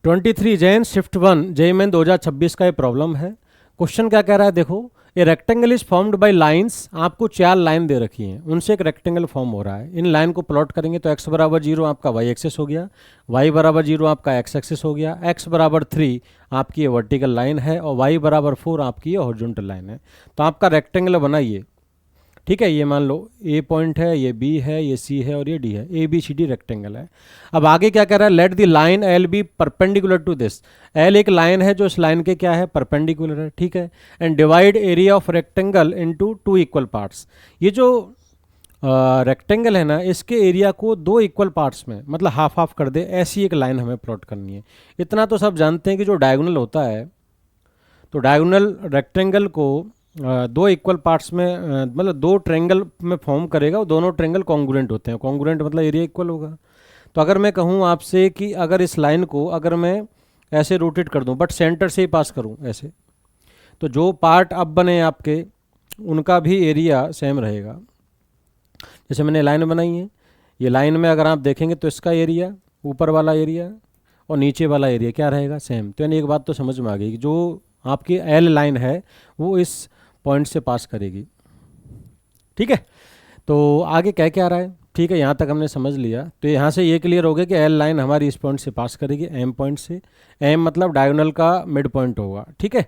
23 Jain shift 1 JEE main 2026 का ये problem है। क्वेश्चन क्या कह रहा है, देखो a rectangle is formed by lines. आपको 4 लाइन दे रखी हैं, उनसे एक रेक्टेंगल फॉर्म हो रहा है। इन लाइन को प्लॉट करेंगे तो x बराबर 0 आपका वाई एक्सिस हो गया, y बराबर 0 आपका x एक्सिस हो गया, x बराबर 3 आपकी ये वर्टिकल लाइन है और y बराबर 4 आपकी ये हॉरिजॉन्टल लाइन है। तो आपका रेक्टेंगल बनाइए, ठीक है। ये मान लो ए पॉइंट है, ये बी है, ये सी है और ये डी है। A B C D rectangle है। अब आगे क्या कह रहा है, let the line L be perpendicular to this. L एक लाइन है जो इस लाइन के क्या है, परपेंडिकुलर है, ठीक है। And divide area of rectangle into 2 equal parts. ये जो रेक्टेंगल है ना, इसके एरिया को 2 इक्वल पार्ट्स में, मतलब हाफ हाफ कर दे, ऐसी एक लाइन हमें प्लॉट करनी है। इतना तो सब जानते हैं कि जो डायगोनल होता है, तो डायगोनल रेक्टेंगल को 2 इक्वल पार्ट्स में, मतलब 2 ट्रेंगल में फॉर्म करेगा। वो दोनों ट्रेंगल कॉन्ग्रुएंट होते हैं। कॉन्ग्रुएंट मतलब एरिया इक्वल होगा। तो अगर मैं कहूँ आपसे कि अगर इस लाइन को अगर मैं ऐसे रोटेट कर दूँ, बट सेंटर से ही पास करूँ ऐसे, तो जो पार्ट अब बने आपके, उनका भी एरिया सेम रहेगा। जैसे मैंने लाइन बनाई है, ये लाइन में अगर आप देखेंगे तो इसका एरिया, ऊपर वाला एरिया और नीचे वाला एरिया क्या रहेगा, सेम। तो यानी एक बात तो समझ में आ गई कि जो आपकी एल लाइन है वो इस पॉइंट से पास करेगी, ठीक है। तो आगे क्या क्या आ रहा है, ठीक है, यहाँ तक हमने समझ लिया। तो यहाँ से ये क्लियर हो गया कि एल लाइन हमारी इस पॉइंट से पास करेगी, एम पॉइंट से। एम मतलब डायगोनल का मिड पॉइंट होगा, ठीक है।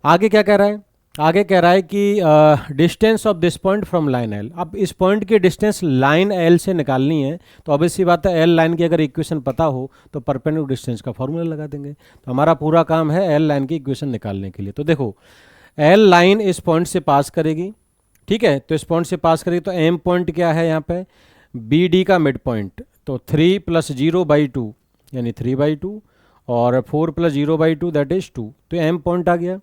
आगे क्या कह रहा है, आगे कह रहा है कि distance of this point from line L. अब इस पॉइंट की डिस्टेंस लाइन एल से निकालनी है, तो ऑब्वियस सी बात है एल लाइन की अगर इक्वेशन पता हो तो परपेंडिकुलर डिस्टेंस का फॉर्मूला लगा देंगे। तो हमारा पूरा काम है एल लाइन की इक्वेशन निकालने के लिए। तो देखो एल लाइन इस पॉइंट से पास करेगी, ठीक है। तो इस पॉइंट से पास करेगी तो एम पॉइंट क्या है यहाँ पे, बी डी का मिड पॉइंट। तो 3 + 0/2 यानी 3/2 और 4 + 0/2 दैट इज 2। तो एम पॉइंट आ गया।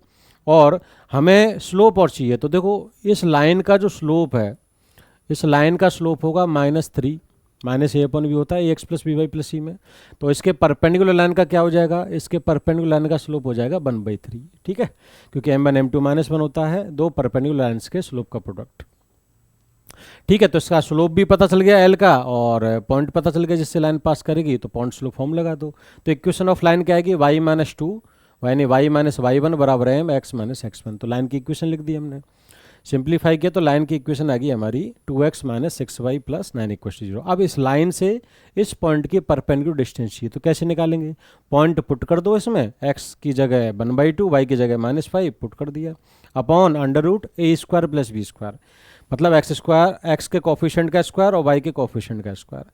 और हमें स्लोप और चाहिए। तो देखो इस लाइन का जो स्लोप है, इस लाइन का स्लोप होगा -3, -a/b होता है ax + by + c में। तो इसके परपेंडिकुलर लाइन का क्या हो जाएगा, इसके परपेंडिकुलर लाइन का स्लोप हो जाएगा 1/3, ठीक है। क्योंकि m1 m2 -1 होता है 2 परपेंडिकुलर लाइन्स के स्लोप का प्रोडक्ट, ठीक है। तो इसका स्लोप भी पता चल गया एल का और पॉइंट पता चल गया जिससे लाइन पास करेगी। तो पॉइंट स्लोप फॉर्म लगा दो। तो इक्वेशन ऑफ लाइन क्या आएगी, y - 2 यानी y - y1 बराबर है x - x1। तो लाइन की इक्वेशन लिख दी हमने, सिंप्लीफाई किया तो लाइन की इक्वेशन आ गई हमारी 2x - 6y + 9 = 0। अब इस लाइन से इस पॉइंट की परपेंडिकुलर डिस्टेंस चाहिए। तो कैसे निकालेंगे, पॉइंट पुट कर दो इसमें, x की जगह 1/2, y की जगह -5 पुट कर दिया, अपॉन √a² + b², मतलब x के कोफिशिएंट का स्क्वायर और y के कोफिशिएंट का स्क्वायर।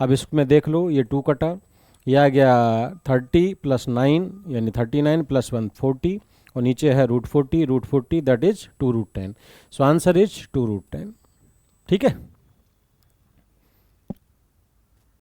अब इसमें देख लो, ये 2 कटा, यह आ गया 30 + 9 यानी 39 + 1 40 और नीचे है √40 that is 2√10। So answer is 2√10, ठीक है।